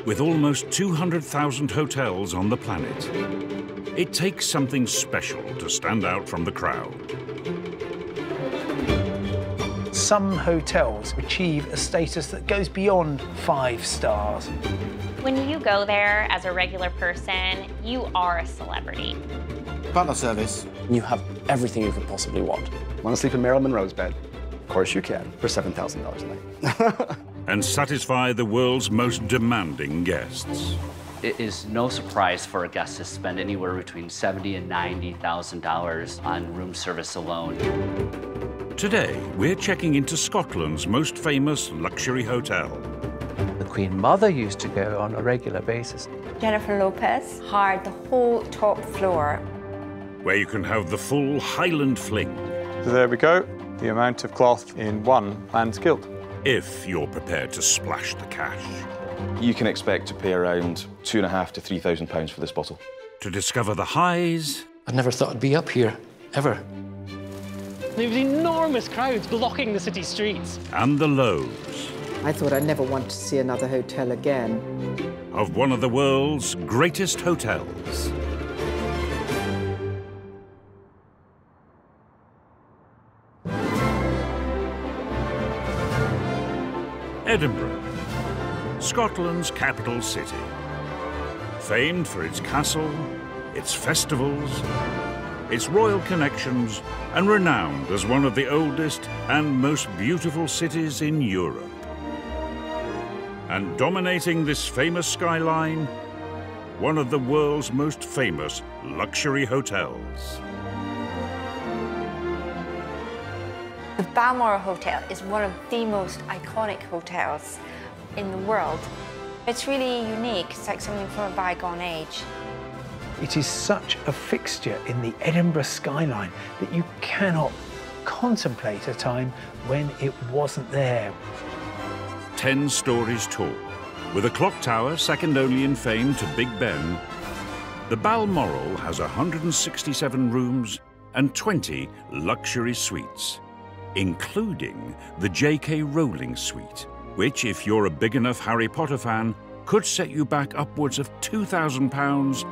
With almost 200,000 hotels on the planet, it takes something special to stand out from the crowd. Some hotels achieve a status that goes beyond 5 stars. When you go there as a regular person, you are a celebrity. Butler service. You have everything you could possibly want. Want to sleep in Marilyn Monroe's bed? Of course you can, for $7,000 a night. And satisfy the world's most demanding guests. It is no surprise for a guest to spend anywhere between $70,000 and $90,000 on room service alone. Today, we're checking into Scotland's most famous luxury hotel. The Queen Mother used to go on a regular basis. Jennifer Lopez hired the whole top floor. Where you can have the full Highland fling. So there we go, the amount of cloth in one man's kilt. If you're prepared to splash the cash. You can expect to pay around £2,500 to £3,000 for this bottle. To discover the highs. I never thought I'd be up here, ever. There was enormous crowds blocking the city streets. And the lows. I thought I'd never want to see another hotel again. Of one of the world's greatest hotels. Edinburgh, Scotland's capital city. Famed for its castle, its festivals, its royal connections, and renowned as one of the oldest and most beautiful cities in Europe. And dominating this famous skyline, one of the world's most famous luxury hotels. The Balmoral Hotel is one of the most iconic hotels in the world. It's really unique. It's like something from a bygone age. It is such a fixture in the Edinburgh skyline that you cannot contemplate a time when it wasn't there. 10 stories tall, with a clock tower second only in fame to Big Ben, the Balmoral has 167 rooms and 20 luxury suites, including the J.K. Rowling suite, which, if you're a big enough Harry Potter fan, could set you back upwards of £2,000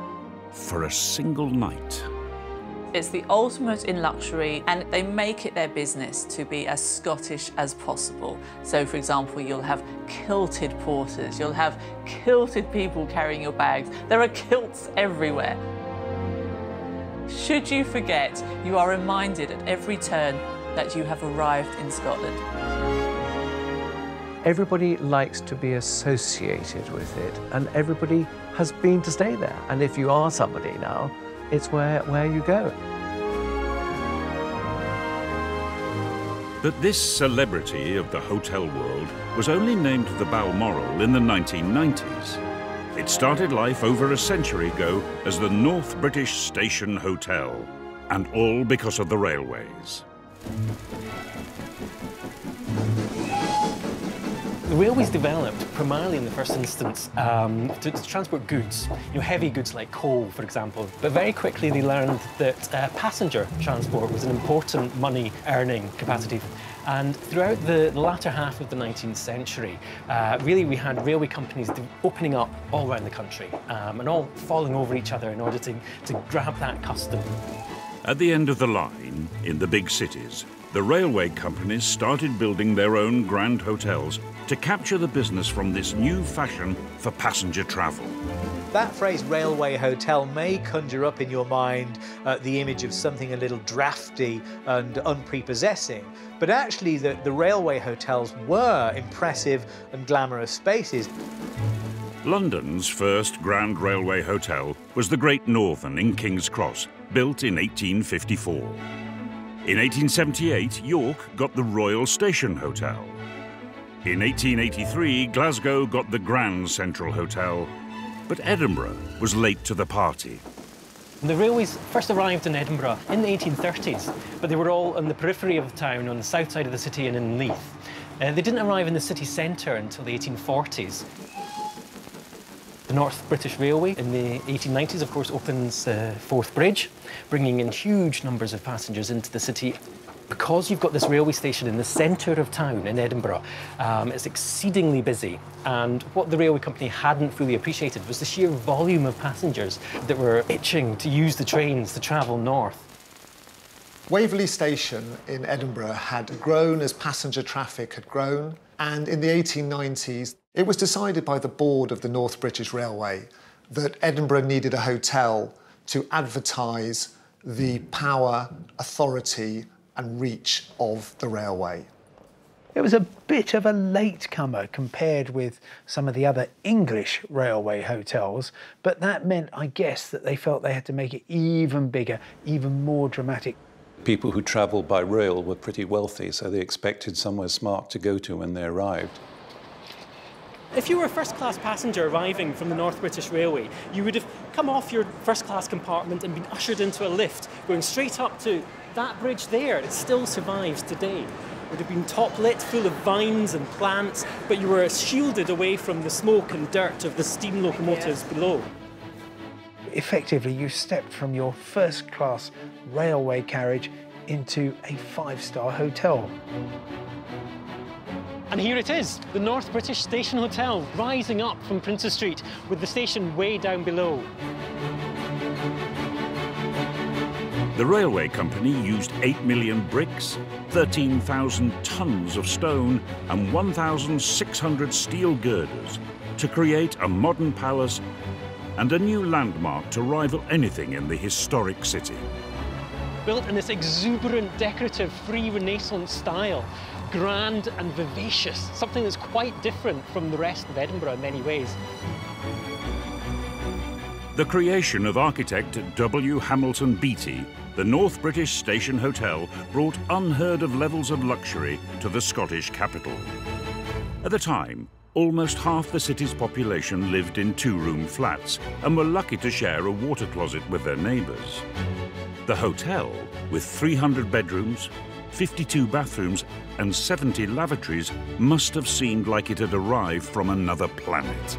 for a single night. It's the ultimate in luxury, and they make it their business to be as Scottish as possible. So, for example, you'll have kilted porters, you'll have kilted people carrying your bags. There are kilts everywhere. Should you forget, you are reminded at every turn that you have arrived in Scotland. Everybody likes to be associated with it, and everybody has been to stay there. And if you are somebody now, it's where you go. But this celebrity of the hotel world was only named the Balmoral in the 1990s. It started life over a century ago as the North British Station Hotel, and all because of the railways. The railways developed primarily in the first instance to transport goods, heavy goods like coal, for example. But very quickly they learned that passenger transport was an important money-earning capacity. And throughout the latter half of the 19th century, really we had railway companies opening up all around the country and all falling over each other in order to grab that custom. At the end of the line, in the big cities, the railway companies started building their own grand hotels to capture the business from this new fashion for passenger travel. That phrase, railway hotel, may conjure up in your mind the image of something a little drafty and unprepossessing, but actually the railway hotels were impressive and glamorous spaces. London's first grand railway hotel was the Great Northern in King's Cross, built in 1854. In 1878, York got the Royal Station Hotel. In 1883, Glasgow got the Grand Central Hotel, but Edinburgh was late to the party. The railways first arrived in Edinburgh in the 1830s, but they were all on the periphery of the town, on the south side of the city and in Leith. They didn't arrive in the city centre until the 1840s. The North British Railway in the 1890s, of course, opens Forth Bridge, bringing in huge numbers of passengers into the city. Because you've got this railway station in the centre of town in Edinburgh, it's exceedingly busy. And what the railway company hadn't fully appreciated was the sheer volume of passengers that were itching to use the trains to travel north. Waverley Station in Edinburgh had grown as passenger traffic had grown, and in the 1890s it was decided by the board of the North British Railway that Edinburgh needed a hotel to advertise the power, authority and reach of the railway. It was a bit of a latecomer compared with some of the other English railway hotels, but that meant, I guess, that they felt they had to make it even bigger, even more dramatic. People who travelled by rail were pretty wealthy, so they expected somewhere smart to go to when they arrived. If you were a first-class passenger arriving from the North British Railway, you would have come off your first-class compartment and been ushered into a lift, going straight up to that bridge there. It still survives today. It would have been top-lit, full of vines and plants, but you were shielded away from the smoke and dirt of the steam locomotives below. Effectively, you stepped from your first-class railway carriage into a five-star hotel. And here it is, the North British Station Hotel, rising up from Princes Street with the station way down below. The railway company used 8 million bricks, 13,000 tons of stone and 1,600 steel girders to create a modern palace and a new landmark to rival anything in the historic city. Built in this exuberant, decorative, free Renaissance style, grand and vivacious, something that's quite different from the rest of Edinburgh in many ways. The creation of architect W. Hamilton Beattie, the North British Station Hotel brought unheard of levels of luxury to the Scottish capital. At the time, almost half the city's population lived in two-room flats and were lucky to share a water closet with their neighbours. The hotel, with 300 bedrooms, 52 bathrooms and 70 lavatories, must have seemed like it had arrived from another planet.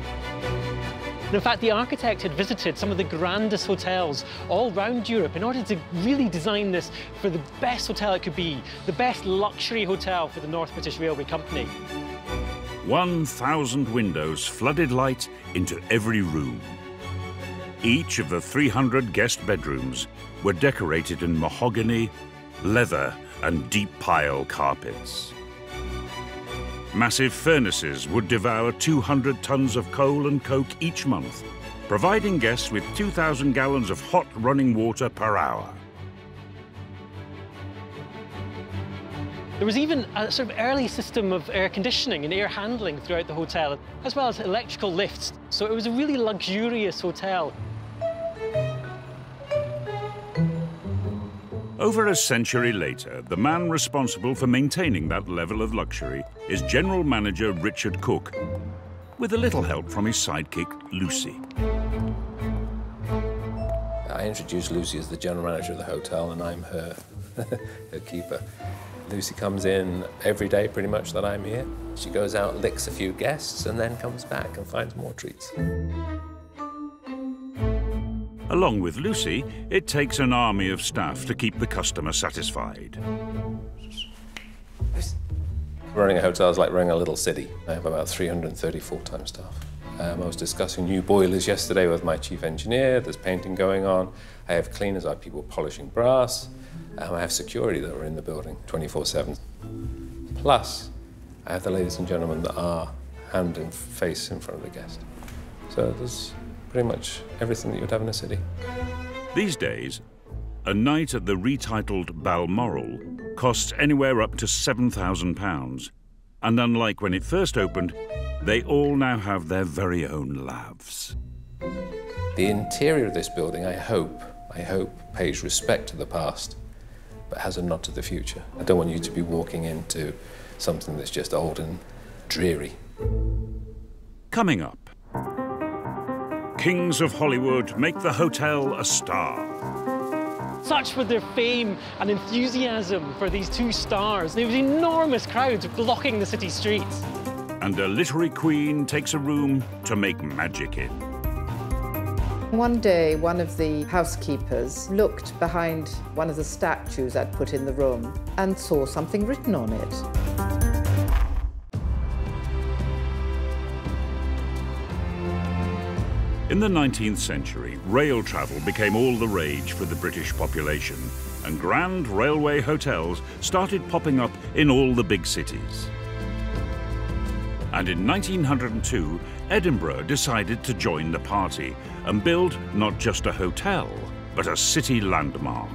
In fact, the architect had visited some of the grandest hotels all around Europe in order to really design this for the best hotel it could be, the best luxury hotel for the North British Railway Company. 1,000 windows flooded light into every room. Each of the 300 guest bedrooms were decorated in mahogany, leather and deep pile carpets. Massive furnaces would devour 200 tons of coal and coke each month, providing guests with 2,000 gallons of hot running water per hour. There was even a sort of early system of air conditioning and air handling throughout the hotel, as well as electrical lifts. So it was a really luxurious hotel. Over a century later, the man responsible for maintaining that level of luxury is General Manager Richard Cook, with a little help from his sidekick, Lucy. I introduced Lucy as the general manager of the hotel, and I'm her, her keeper. Lucy comes in every day, pretty much, that I'm here. She goes out, licks a few guests, and then comes back and finds more treats. Along with Lucy, it takes an army of staff to keep the customer satisfied. Running a hotel is like running a little city. I have about 330 full-time staff. I was discussing new boilers yesterday with my chief engineer. There's painting going on. I have cleaners, I have people polishing brass. I have security that are in the building 24/7. Plus, I have the ladies and gentlemen that are hand and face in front of the guest. So there's pretty much everything that you would have in a city. These days, a night at the retitled Balmoral costs anywhere up to £7,000. And unlike when it first opened, they all now have their very own lavs. The interior of this building, I hope, pays respect to the past, but has a nod to the future. I don't want you to be walking into something that's just old and dreary. Coming up, Kings of Hollywood make the hotel a star. Such was their fame and enthusiasm for these two stars. There was enormous crowds blocking the city streets. And a literary queen takes a room to make magic in. One day, one of the housekeepers looked behind one of the statues I'd put in the room and saw something written on it. In the 19th century, rail travel became all the rage for the British population, and grand railway hotels started popping up in all the big cities. And in 1902, Edinburgh decided to join the party and build not just a hotel, but a city landmark.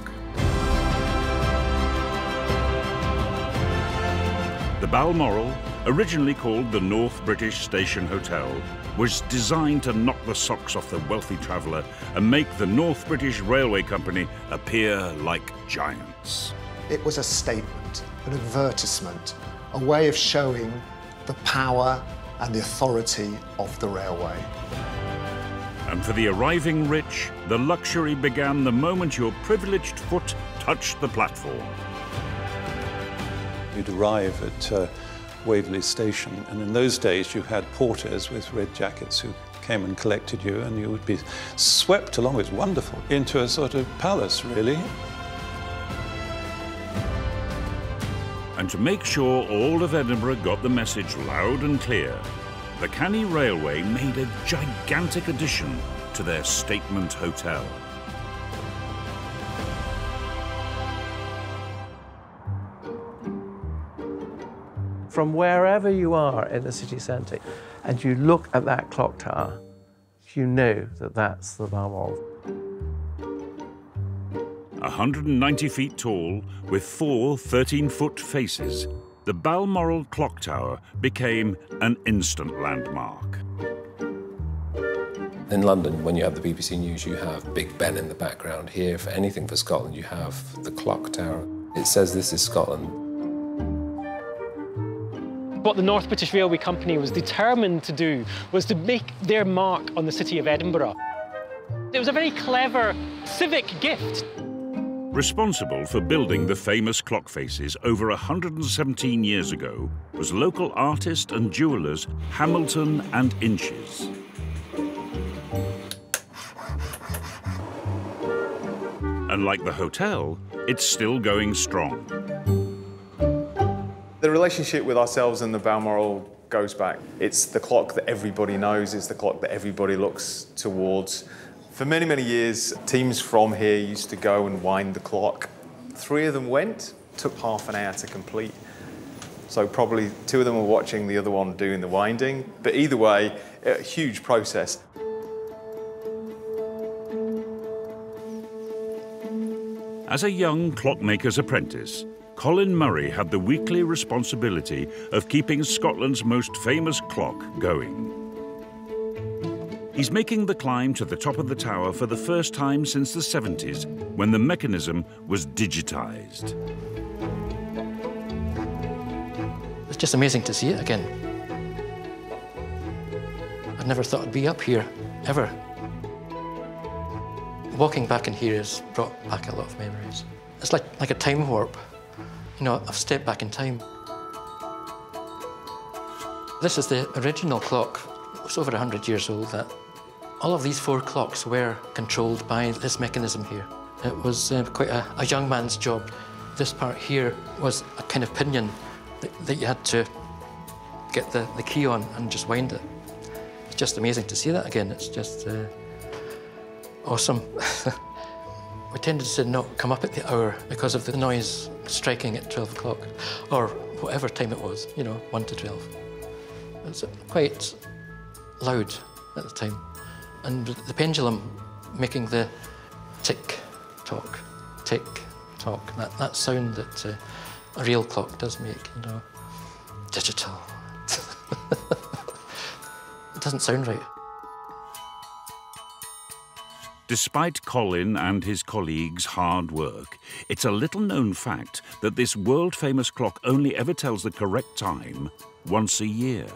The Balmoral, originally called the North British Station Hotel, was designed to knock the socks off the wealthy traveller and make the North British Railway Company appear like giants. It was a statement, an advertisement, a way of showing the power and the authority of the railway. And for the arriving rich, the luxury began the moment your privileged foot touched the platform. You'd arrive at Waverley Station, and in those days you had porters with red jackets who came and collected you, and you would be swept along, it was wonderful, into a sort of palace, really. And to make sure all of Edinburgh got the message loud and clear, the Canny Railway made a gigantic addition to their statement hotel. From wherever you are in the city centre and you look at that clock tower, you know that that's the Balmoral. 190 feet tall, with 4 13-foot faces, the Balmoral clock tower became an instant landmark. In London, when you have the BBC News, you have Big Ben in the background. Here, for anything for Scotland, you have the clock tower. It says this is Scotland. What the North British Railway Company was determined to do was to make their mark on the city of Edinburgh. It was a very clever civic gift. Responsible for building the famous clock faces over 117 years ago was local artist and jewellers Hamilton and Inches. And like the hotel, it's still going strong. The relationship with ourselves and the Balmoral goes back. It's the clock that everybody knows, it's the clock that everybody looks towards. For many, many years, teams from here used to go and wind the clock. 3 of them went, took half an hour to complete. So probably 2 of them were watching, the other one doing the winding. But either way, a huge process. As a young clockmaker's apprentice, Colin Murray had the weekly responsibility of keeping Scotland's most famous clock going. He's making the climb to the top of the tower for the first time since the 70s, when the mechanism was digitised. It's just amazing to see it again. I never thought I'd be up here, ever. Walking back in here has brought back a lot of memories. It's like a time warp. You know, I've stepped back in time. This is the original clock. It's over 100 years old. That all of these 4 clocks were controlled by this mechanism here. It was quite a young man's job. This part here was a kind of pinion that you had to get the key on and just wind it. It's just amazing to see that again. It's just awesome. We tended to not come up at the hour because of the noise striking at 12 o'clock, or whatever time it was, you know, 1 to 12. It was quite loud at the time. And the pendulum making the tick-tock, tick-tock, that sound that a real clock does make, you know, digital. It doesn't sound right. Despite Colin and his colleagues' hard work, it's a little-known fact that this world-famous clock only ever tells the correct time once a year.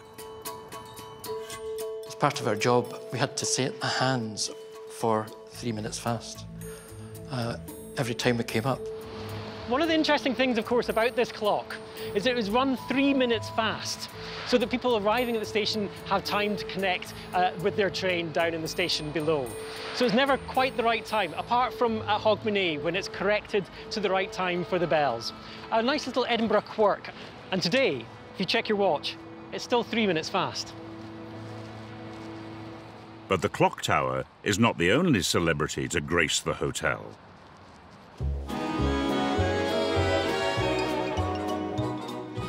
As part of our job, we had to set the hands for 3 minutes fast every time we came up. One of the interesting things, of course, about this clock is that it was run 3 minutes fast, so that people arriving at the station have time to connect with their train down in the station below. So it's never quite the right time, apart from at Hogmanay, when it's corrected to the right time for the bells. A nice little Edinburgh quirk. And today, if you check your watch, it's still 3 minutes fast. But the clock tower is not the only celebrity to grace the hotel.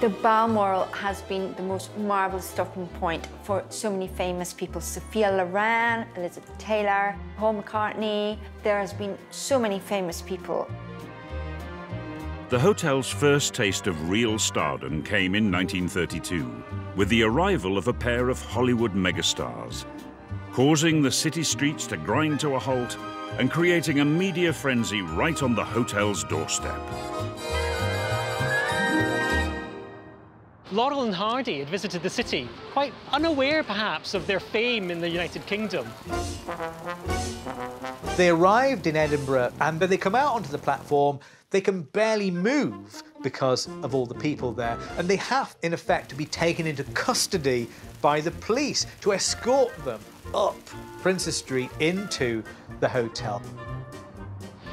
The Balmoral has been the most marvellous stopping point for so many famous people. Sophia Loren, Elizabeth Taylor, Paul McCartney. There has been so many famous people. The hotel's first taste of real stardom came in 1932, with the arrival of a pair of Hollywood megastars, causing the city streets to grind to a halt and creating a media frenzy right on the hotel's doorstep. Laurel and Hardy had visited the city, quite unaware perhaps of their fame in the United Kingdom. They arrived in Edinburgh, and when they come out onto the platform, they can barely move because of all the people there. And they have, in effect, to be taken into custody by the police to escort them up Princess Street into the hotel.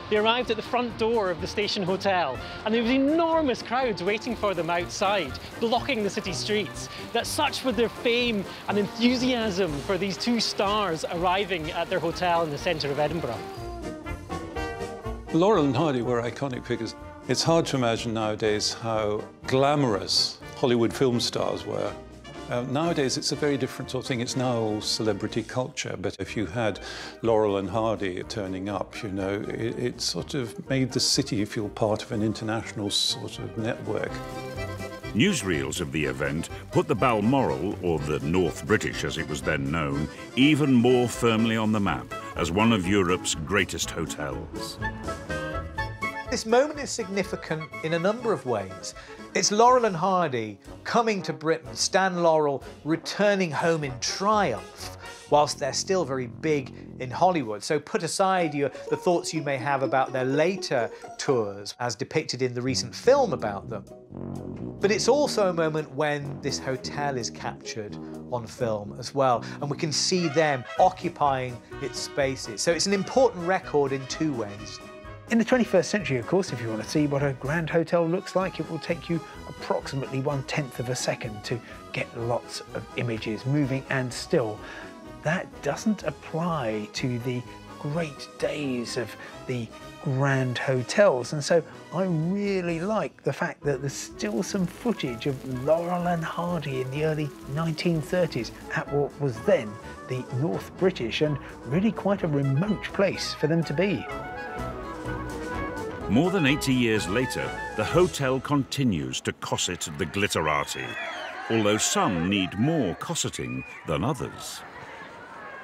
They arrived at the front door of the station hotel, and there was enormous crowds waiting for them outside, blocking the city streets. That such were their fame and enthusiasm for these two stars arriving at their hotel in the centre of Edinburgh. Laurel and Hardy were iconic figures. It's hard to imagine nowadays how glamorous Hollywood film stars were. Nowadays, it's a very different sort of thing. It's now all celebrity culture. But if you had Laurel and Hardy turning up, you know, it sort of made the city feel part of an international sort of network. Newsreels of the event put the Balmoral, or the North British as it was then known, even more firmly on the map as one of Europe's greatest hotels. This moment is significant in a number of ways. It's Laurel and Hardy coming to Britain, Stan Laurel returning home in triumph, whilst they're still very big in Hollywood. So put aside the thoughts you may have about their later tours, as depicted in the recent film about them. But it's also a moment when this hotel is captured on film as well, and we can see them occupying its spaces. So it's an important record in two ways. In the 21st century, of course, if you want to see what a grand hotel looks like, it will take you approximately 1/10 of a second to get lots of images moving and still. That doesn't apply to the great days of the grand hotels, and so I really like the fact that there's still some footage of Laurel and Hardy in the early 1930s at what was then the North British, and really quite a remote place for them to be. More than 80 years later, the hotel continues to cosset the glitterati, although some need more cosseting than others.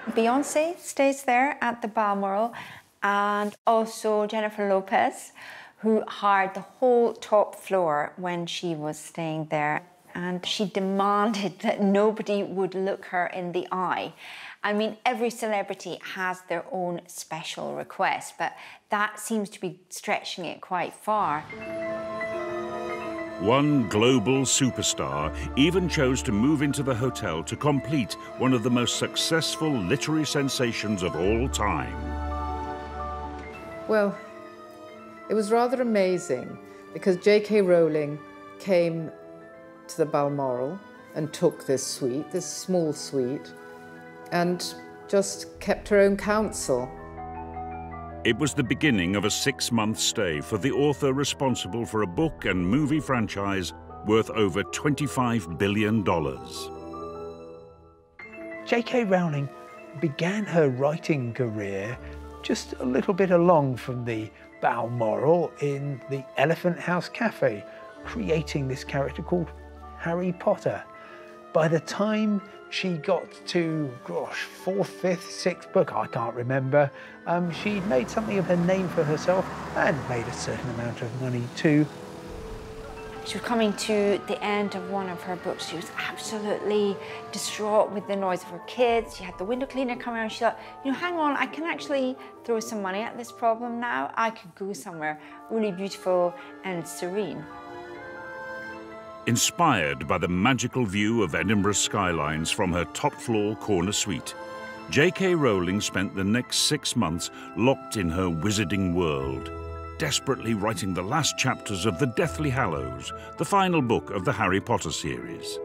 Beyonce stays there at the Balmoral, and also Jennifer Lopez, who hired the whole top floor when she was staying there. And she demanded that nobody would look her in the eye. I mean, every celebrity has their own special request, but that seems to be stretching it quite far. One global superstar even chose to move into the hotel to complete one of the most successful literary sensations of all time. Well, it was rather amazing because J.K. Rowling came to the Balmoral and took this suite, this small suite, and just kept her own counsel. It was the beginning of a 6-month stay for the author responsible for a book and movie franchise worth over $25 billion. J.K. Rowling began her writing career just a little bit along from the Balmoral in the Elephant House Cafe, creating this character called Harry Potter. By the time she got to, gosh, 4th, 5th, 6th book, I can't remember, she'd made something of a name for herself and made a certain amount of money too. She was coming to the end of one of her books. She was absolutely distraught with the noise of her kids. She had the window cleaner come around. She thought, you know, hang on, I can actually throw some money at this problem now. I could go somewhere really beautiful and serene. Inspired by the magical view of Edinburgh skylines from her top-floor corner suite, J.K. Rowling spent the next 6 months locked in her wizarding world, desperately writing the last chapters of The Deathly Hallows, the final book of the Harry Potter series.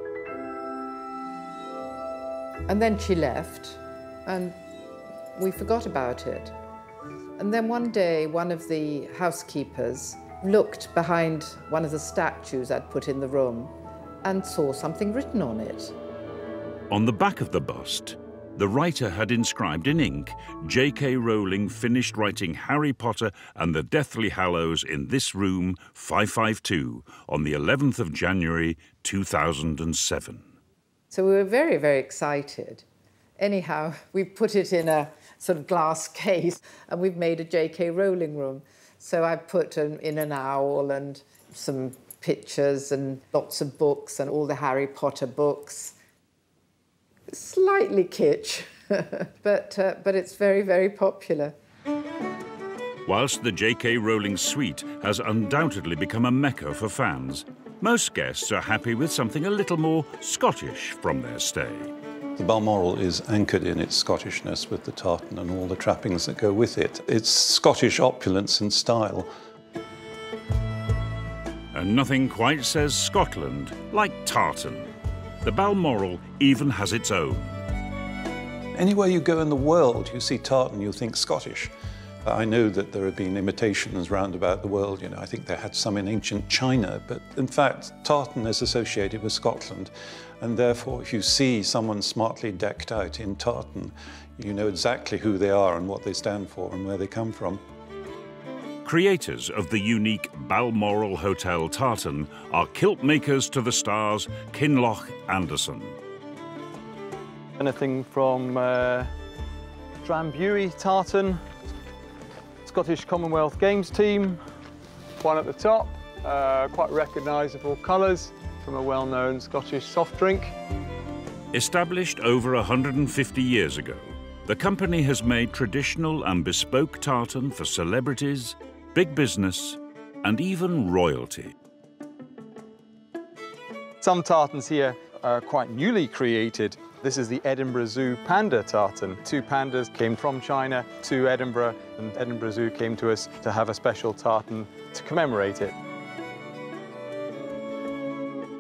And then she left, and we forgot about it. And then one day, one of the housekeepers looked behind one of the statues I'd put in the room and saw something written on it. On the back of the bust, the writer had inscribed in ink, J.K. Rowling finished writing Harry Potter and the Deathly Hallows in this room, 552, on the 11th of January, 2007. So we were very, very excited. Anyhow, we put it in a sort of glass case and we've made a J.K. Rowling room. So I put in an owl and some pictures and lots of books and all the Harry Potter books. Slightly kitsch, but it's very, very popular. Whilst the J.K. Rowling suite has undoubtedly become a mecca for fans, most guests are happy with something a little more Scottish from their stay. The Balmoral is anchored in its Scottishness with the tartan and all the trappings that go with it. It's Scottish opulence and style. And nothing quite says Scotland like tartan. The Balmoral even has its own. Anywhere you go in the world, you see tartan, you think Scottish. I know that there have been imitations round about the world. You know, I think they had some in ancient China, but in fact, tartan is associated with Scotland. And therefore, if you see someone smartly decked out in tartan, you know exactly who they are and what they stand for and where they come from. Creators of the unique Balmoral Hotel tartan are kilt makers to the stars Kinloch Anderson. Anything from Drambuie tartan, Scottish Commonwealth Games team, one at the top, quite recognisable colours from a well-known Scottish soft drink. Established over 150 years ago, the company has made traditional and bespoke tartan for celebrities, big business, and even royalty. Some tartans here are quite newly created. This is the Edinburgh Zoo panda tartan. 2 pandas came from China to Edinburgh, and Edinburgh Zoo came to us to have a special tartan to commemorate it.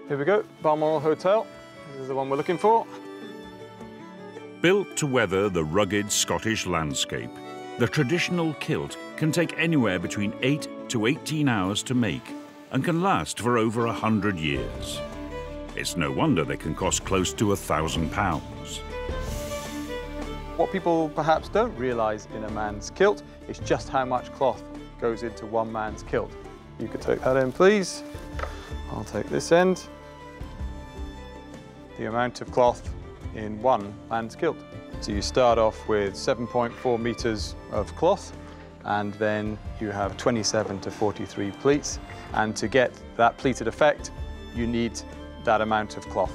Here we go, Balmoral Hotel. This is the one we're looking for. Built to weather the rugged Scottish landscape, the traditional kilt can take anywhere between 8 to 18 hours to make and can last for over 100 years. It's no wonder they can cost close to £1,000. What people perhaps don't realise in a man's kilt is just how much cloth goes into one man's kilt. You could take that in, please. I'll take this end. The amount of cloth in one man's kilt. So you start off with 7.4 metres of cloth, and then you have 27 to 43 pleats. And to get that pleated effect, you need that amount of cloth.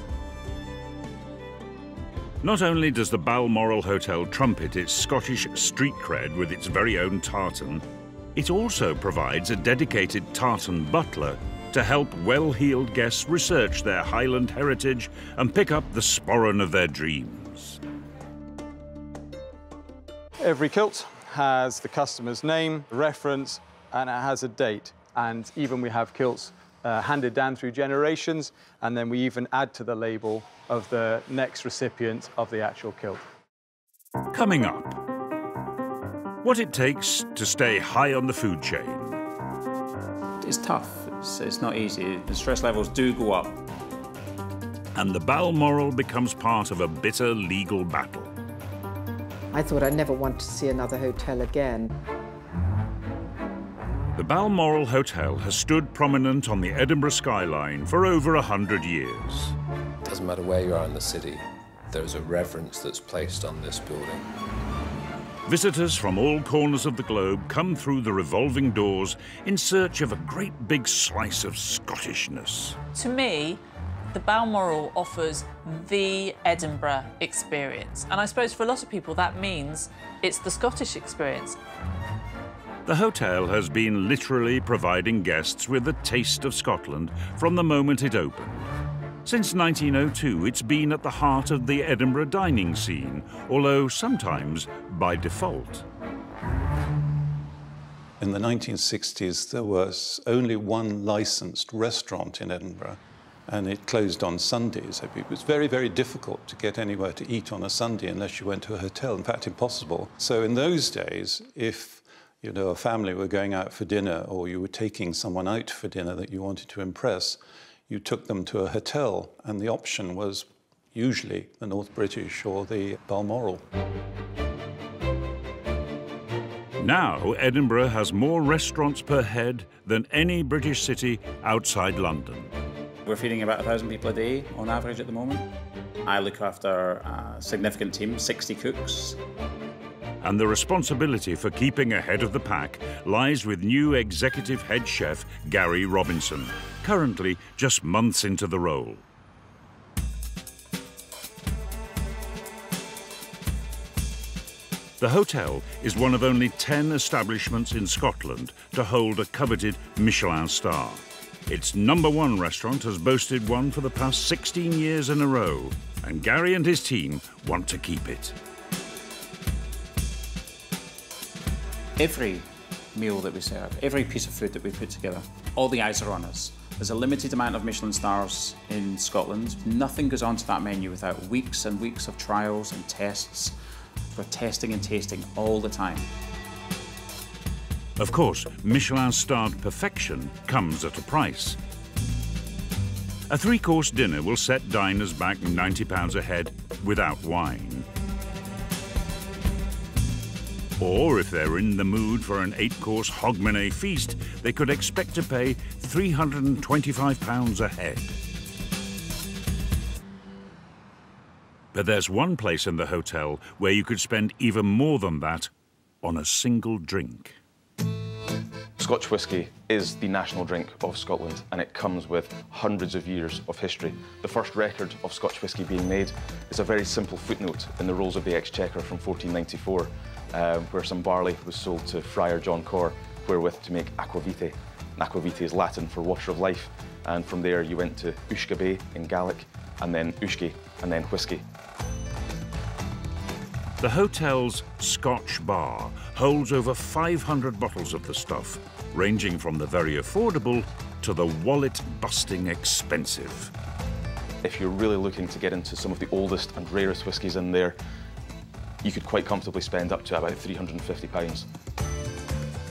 Not only does the Balmoral Hotel trumpet its Scottish street cred with its very own tartan, it also provides a dedicated tartan butler to help well-heeled guests research their Highland heritage and pick up the sporran of their dreams. Every kilt has the customer's name, reference, and it has a date. And even we have kilts handed down through generations, and then we even add to the label of the next recipient of the actual kilt. Coming up, what it takes to stay high on the food chain. It's tough. It's not easy. The stress levels do go up. And the Balmoral becomes part of a bitter legal battle. I thought I'd never want to see another hotel again. The Balmoral Hotel has stood prominent on the Edinburgh skyline for over 100 years. Doesn't matter where you are in the city, there's a reverence that's placed on this building. Visitors from all corners of the globe come through the revolving doors in search of a great big slice of Scottishness. To me, the Balmoral offers the Edinburgh experience. And I suppose for a lot of people that means it's the Scottish experience. The hotel has been literally providing guests with a taste of Scotland from the moment it opened. Since 1902, it's been at the heart of the Edinburgh dining scene, although sometimes by default. In the 1960s, there was only one licensed restaurant in Edinburgh, and it closed on Sundays. It was very, very difficult to get anywhere to eat on a Sunday unless you went to a hotel, in fact, impossible. So in those days, if a family were going out for dinner or you were taking someone out for dinner that you wanted to impress, you took them to a hotel, and the option was usually the North British or the Balmoral. Now, Edinburgh has more restaurants per head than any British city outside London. We're feeding about 1,000 people a day on average at the moment. I look after a significant team, 60 cooks. And the responsibility for keeping ahead of the pack lies with new executive head chef Gary Robinson, currently just months into the role. The hotel is one of only 10 establishments in Scotland to hold a coveted Michelin star. Its #1 restaurant has boasted one for the past 16 years in a row, and Gary and his team want to keep it. Every meal that we serve, every piece of food that we put together, all the eyes are on us. There's a limited amount of Michelin stars in Scotland. Nothing goes onto that menu without weeks and weeks of trials and tests. We're testing and tasting all the time. Of course, Michelin-starred perfection comes at a price. A 3-course dinner will set diners back £90 a head without wine. Or if they're in the mood for an 8-course hogmanay feast, they could expect to pay £325 a head. But there's one place in the hotel where you could spend even more than that on a single drink. Scotch whisky is the national drink of Scotland, and it comes with hundreds of years of history. The first record of Scotch whisky being made is a very simple footnote in the Rolls of the Exchequer from 1494, where some barley was sold to Friar John Corr, wherewith to make aquavitae. And aquavitae is Latin for water of life, and from there you went to Uisge Bay in Gaelic, and then Uisge, and then whisky. The hotel's Scotch bar holds over 500 bottles of the stuff, ranging from the very affordable to the wallet-busting expensive. If you're really looking to get into some of the oldest and rarest whiskies in there, you could quite comfortably spend up to about £350.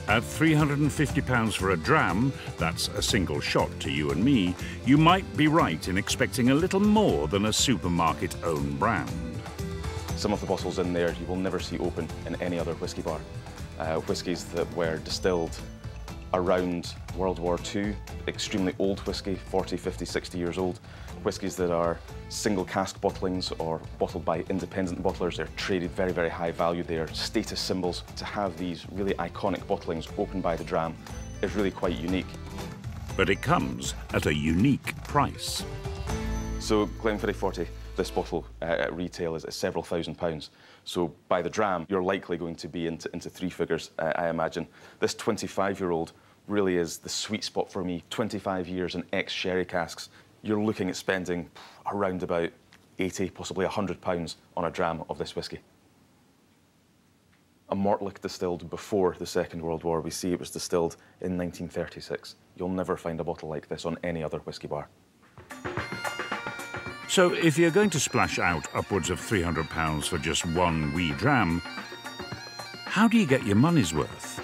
At £350 for a dram, that's a single shot to you and me, you might be right in expecting a little more than a supermarket-owned brand. Some of the bottles in there you will never see open in any other whisky bar. Whiskies that were distilled around World War II, extremely old whisky, 40, 50, 60 years old. Whiskies that are single cask bottlings or bottled by independent bottlers. They're traded very, very high value. They are status symbols. To have these really iconic bottlings opened by the dram is really quite unique. But it comes at a unique price. So Glenfiddich 40, this bottle at retail is several £1,000s. So by the dram, you're likely going to be into 3 figures, I imagine. This 25-year-old really is the sweet spot for me. 25 years in ex-sherry casks. You're looking at spending around about 80, possibly £100 on a dram of this whisky. A Mortlach distilled before the Second World War. We see it was distilled in 1936. You'll never find a bottle like this on any other whisky bar. So if you're going to splash out upwards of £300 for just one wee dram, how do you get your money's worth?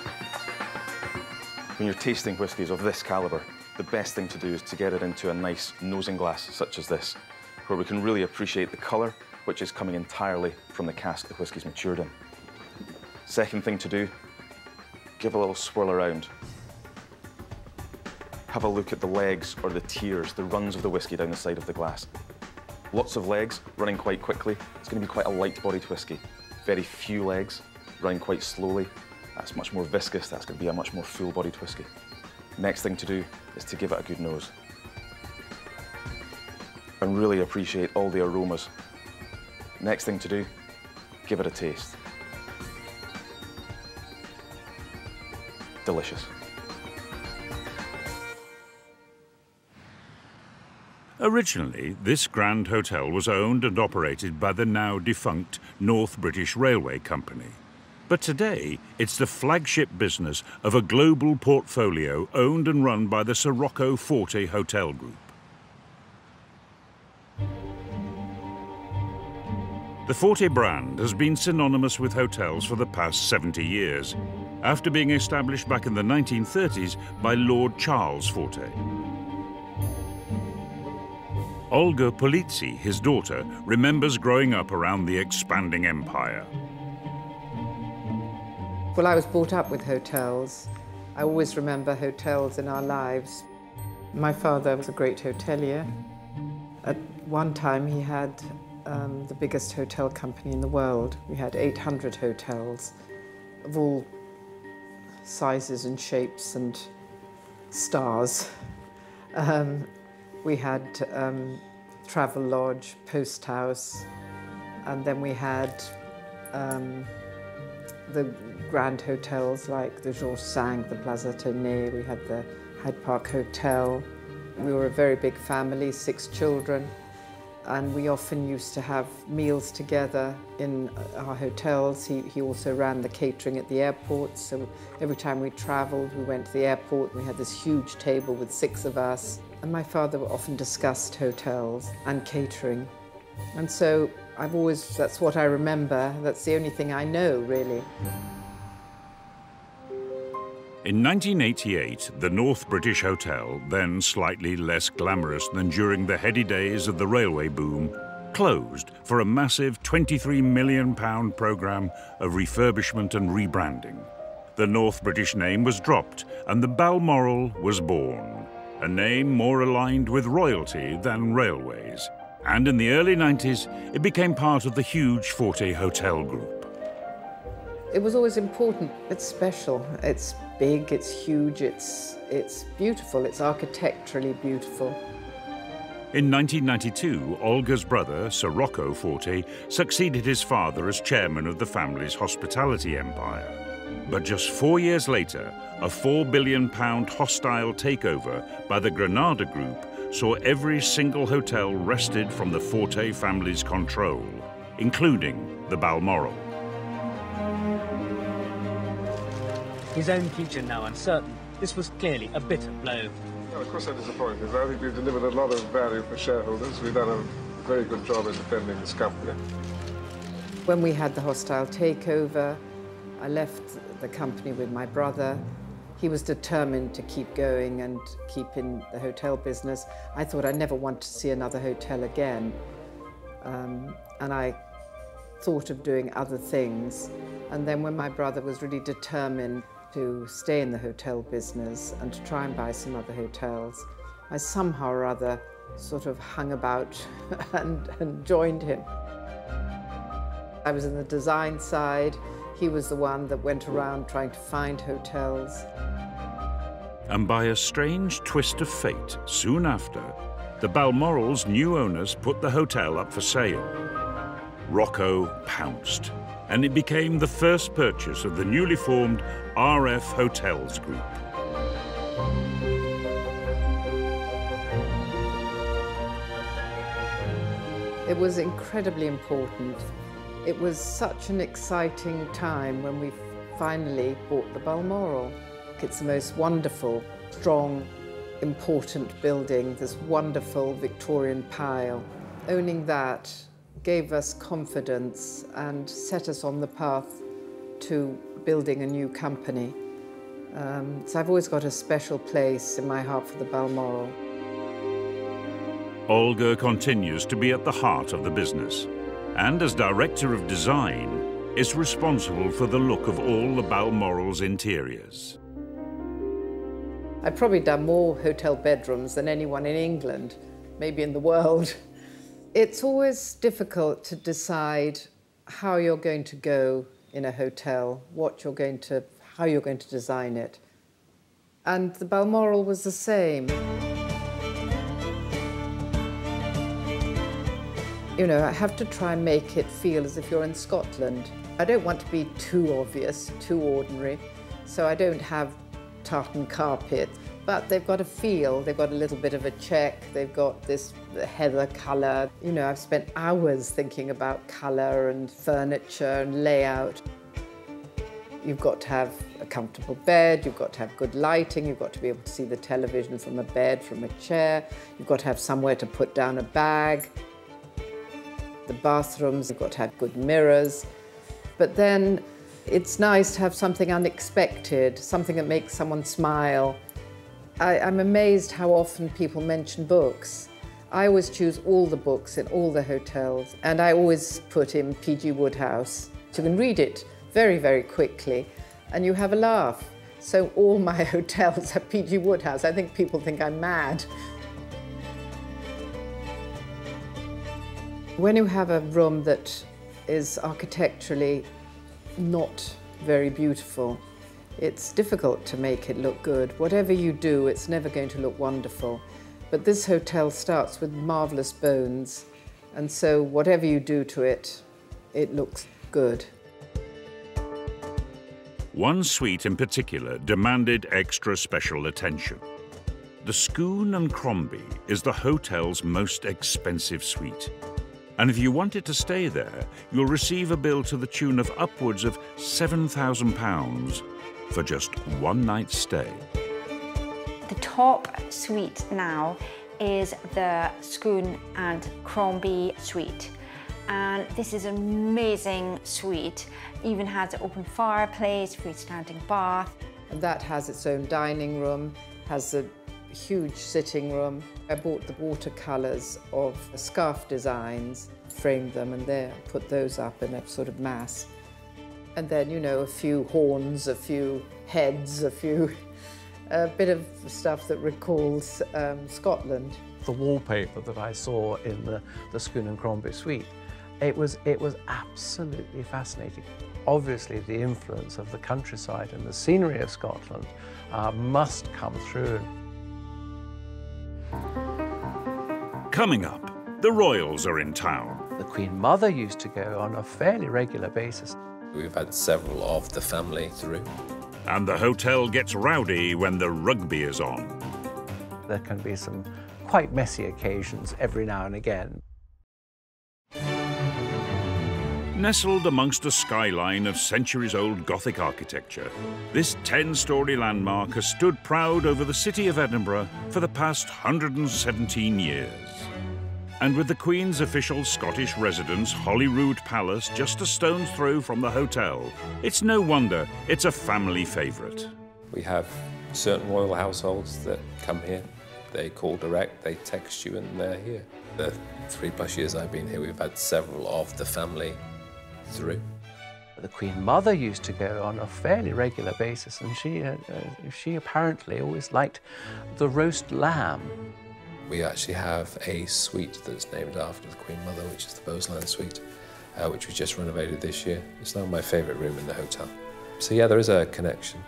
When you're tasting whiskies of this calibre, the best thing to do is to get it into a nice nosing glass such as this, where we can really appreciate the colour, which is coming entirely from the cask the whisky's matured in. Second thing to do, give a little swirl around. Have a look at the legs or the tiers, the runs of the whisky down the side of the glass. Lots of legs, running quite quickly. It's going to be quite a light-bodied whisky. Very few legs, running quite slowly. That's much more viscous. That's going to be a much more full-bodied whisky. Next thing to do is to give it a good nose. And really appreciate all the aromas. Next thing to do, give it a taste. delicious. Originally, this grand hotel was owned and operated by the now defunct North British Railway Company. But today, it's the flagship business of a global portfolio owned and run by the Sirocco Forte Hotel Group. The Forte brand has been synonymous with hotels for the past 70 years, after being established back in the 1930s by Lord Charles Forte. Olga Polizzi, his daughter, remembers growing up around the expanding empire. Well, I was brought up with hotels. I always remember hotels in our lives. My father was a great hotelier. At one time, he had the biggest hotel company in the world. We had 800 hotels of all sizes and shapes and stars. We had Travel Lodge, Post House, and then we had the grand hotels like the Georges V, the Plaza Athénée. We had the Hyde Park Hotel. We were a very big family, 6 children, and we often used to have meals together in our hotels. He also ran the catering at the airport, so every time we travelled, we went to the airport. We had this huge table with 6 of us. And my father often discussed hotels and catering. And so that's what I remember. That's the only thing I know, really. In 1988, the North British Hotel, then slightly less glamorous than during the heady days of the railway boom, closed for a massive £23 million programme of refurbishment and rebranding. The North British name was dropped and the Balmoral was born, a name more aligned with royalty than railways. And in the early 90s, it became part of the huge Forte Hotel Group. It was always important. It's special. It's big, it's huge, it's beautiful, it's architecturally beautiful. In 1992, Olga's brother, Sirocco Forte, succeeded his father as chairman of the family's hospitality empire. But just 4 years later, a £4 billion hostile takeover by the Granada Group saw every single hotel wrested from the Forte family's control, including the Balmoral. His own future now uncertain, this was clearly a bitter blow. Well, of course I'm disappointed. I think we've delivered a lot of value for shareholders. We've done a very good job in defending this company. When we had the hostile takeover, I left the company with my brother. He was determined to keep going and keep in the hotel business. I thought I'd never want to see another hotel again. And I thought of doing other things. And then when my brother was really determined to stay in the hotel business and to try and buy some other hotels, I somehow or other sort of hung about and joined him. I was in the design side. He was the one that went around trying to find hotels. And by a strange twist of fate, soon after, the Balmoral's new owners put the hotel up for sale. Rocco pounced, and it became the first purchase of the newly formed RF Hotels Group. It was incredibly important. It was such an exciting time when we finally bought the Balmoral. It's the most wonderful, strong, important building, this wonderful Victorian pile. Owning that gave us confidence and set us on the path to building a new company. So I've always got a special place in my heart for the Balmoral. Olga continues to be at the heart of the business, and as director of design, is responsible for the look of all the Balmoral's interiors. I've probably done more hotel bedrooms than anyone in England, maybe in the world. It's always difficult to decide how you're going to go in a hotel, how you're going to design it. And the Balmoral was the same. You know, I have to try and make it feel as if you're in Scotland. I don't want to be too obvious, too ordinary, so I don't have tartan carpet, but they've got a feel, they've got a little bit of a check, they've got this heather colour. You know, I've spent hours thinking about colour and furniture and layout. You've got to have a comfortable bed, you've got to have good lighting, you've got to be able to see the television from a bed, from a chair, you've got to have somewhere to put down a bag. The bathrooms, you've got to have good mirrors. But then it's nice to have something unexpected, something that makes someone smile. I'm amazed how often people mention books. I always choose all the books in all the hotels, and I always put in P.G. Wodehouse. You can read it very, very quickly, and you have a laugh. So all my hotels are P.G. Wodehouse. I think people think I'm mad. When you have a room that is architecturally not very beautiful, it's difficult to make it look good. Whatever you do, it's never going to look wonderful. But this hotel starts with marvellous bones, and so whatever you do to it, it looks good. One suite in particular demanded extra special attention. The Scone and Crombie is the hotel's most expensive suite. And if you wanted to stay there, you'll receive a bill to the tune of upwards of £7,000 for just one night's stay. The top suite now is the Scone and Crombie suite. And this is an amazing suite. Even has an open fireplace, freestanding bath. And that has its own dining room, has a huge sitting room. I bought the watercolours of scarf designs, framed them, and there put those up in a sort of mass. And then, you know, a few horns, a few heads, a bit of stuff that recalls Scotland. The wallpaper that I saw in the Scone and Crombie suite, it was absolutely fascinating. Obviously, the influence of the countryside and the scenery of Scotland must come through. Coming up, the royals are in town. The Queen Mother used to go on a fairly regular basis. We've had several of the family through. And the hotel gets rowdy when the rugby is on. There can be some quite messy occasions every now and again. Nestled amongst a skyline of centuries-old Gothic architecture, this 10-storey landmark has stood proud over the city of Edinburgh for the past 117 years. And with the Queen's official Scottish residence, Holyrood Palace, just a stone's throw from the hotel, it's no wonder it's a family favourite. We have certain royal households that come here. They call direct, they text you, and they're here. The 3+ years I've been here, we've had several of the family through. The Queen Mother used to go on a fairly regular basis, and she apparently always liked the roast lamb. We actually have a suite that's named after the Queen Mother, which is the Bowsland Suite, which we just renovated this year. It's now my favourite room in the hotel. So yeah, there is a connection.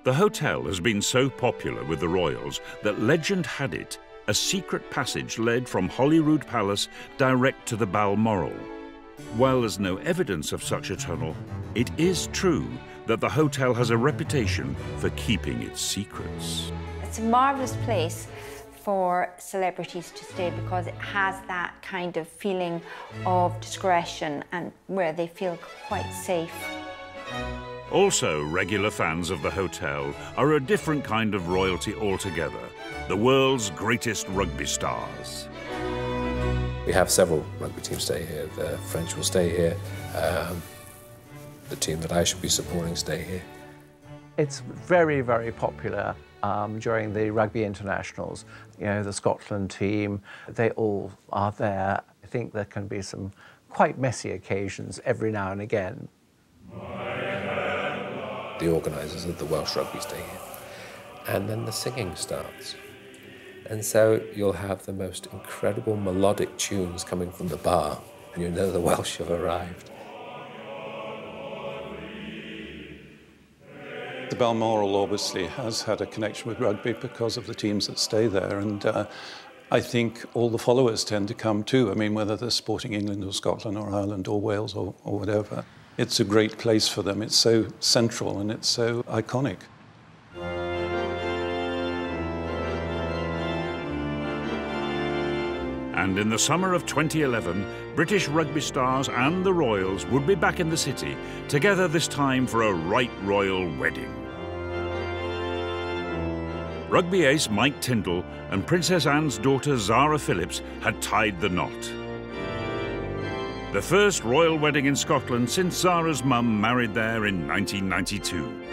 The hotel has been so popular with the royals that legend had it a secret passage led from Holyrood Palace direct to the Balmoral. While there's no evidence of such a tunnel, it is true that the hotel has a reputation for keeping its secrets. It's a marvellous place for celebrities to stay because it has that kind of feeling of discretion and where they feel quite safe. Also, regular fans of the hotel are a different kind of royalty altogether, the world's greatest rugby stars. We have several rugby teams stay here. The French will stay here. The team that I should be supporting stay here. It's very, very popular during the rugby internationals. You know, the Scotland team, they all are there. I think there can be some quite messy occasions every now and again. The organisers of the Welsh rugby stay here. And then the singing starts. And so you'll have the most incredible melodic tunes coming from the bar, and you know the Welsh have arrived. The Balmoral obviously has had a connection with rugby because of the teams that stay there, and I think all the followers tend to come too. I mean, whether they're supporting England or Scotland or Ireland or Wales or whatever. It's a great place for them. It's so central and it's so iconic. And in the summer of 2011, British rugby stars and the Royals would be back in the city, together this time for a right royal wedding. Rugby ace Mike Tindall and Princess Anne's daughter Zara Phillips had tied the knot. The first royal wedding in Scotland since Zara's mum married there in 1992.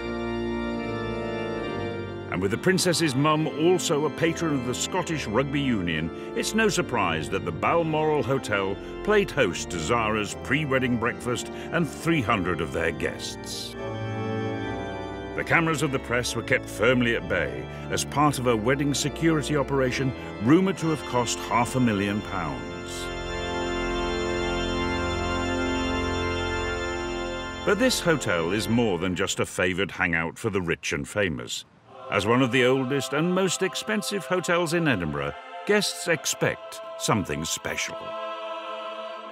And with the princess's mum also a patron of the Scottish Rugby Union, it's no surprise that the Balmoral Hotel played host to Zara's pre-wedding breakfast and 300 of their guests. The cameras of the press were kept firmly at bay as part of a wedding security operation rumoured to have cost £500,000. But this hotel is more than just a favoured hangout for the rich and famous. As one of the oldest and most expensive hotels in Edinburgh, guests expect something special.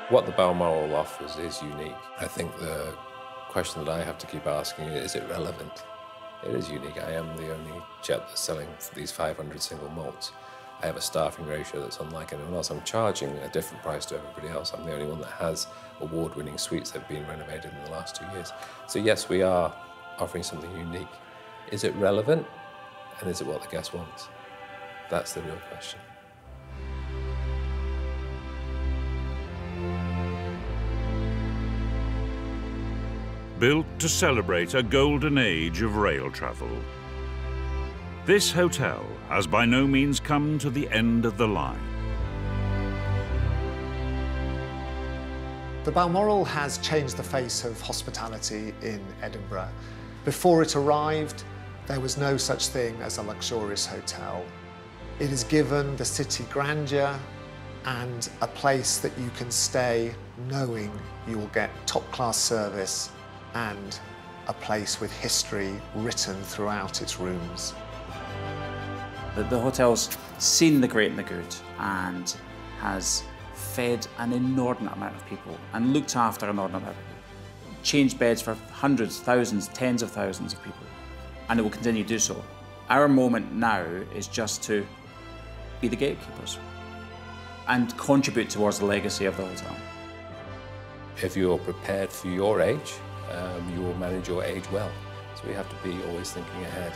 What the Balmoral offers is unique. I think the question that I have to keep asking is it relevant? It is unique. I am the only jet that's selling these 500 single malts. I have a staffing ratio that's unlike anyone else. I'm charging a different price to everybody else. I'm the only one that has award-winning suites that have been renovated in the last 2 years. So yes, we are offering something unique. Is it relevant? And is it what the guest wants? That's the real question. Built to celebrate a golden age of rail travel, this hotel has by no means come to the end of the line. The Balmoral has changed the face of hospitality in Edinburgh. Before it arrived, there was no such thing as a luxurious hotel. It has given the city grandeur and a place that you can stay knowing you will get top-class service and a place with history written throughout its rooms. The hotel's seen the great and the good and has fed an inordinate amount of people and looked after an inordinate amount of people. Changed beds for hundreds, thousands, tens of thousands of people, and it will continue to do so. Our moment now is just to be the gatekeepers and contribute towards the legacy of the hotel. If you're prepared for your age, you will manage your age well. So we have to be always thinking ahead.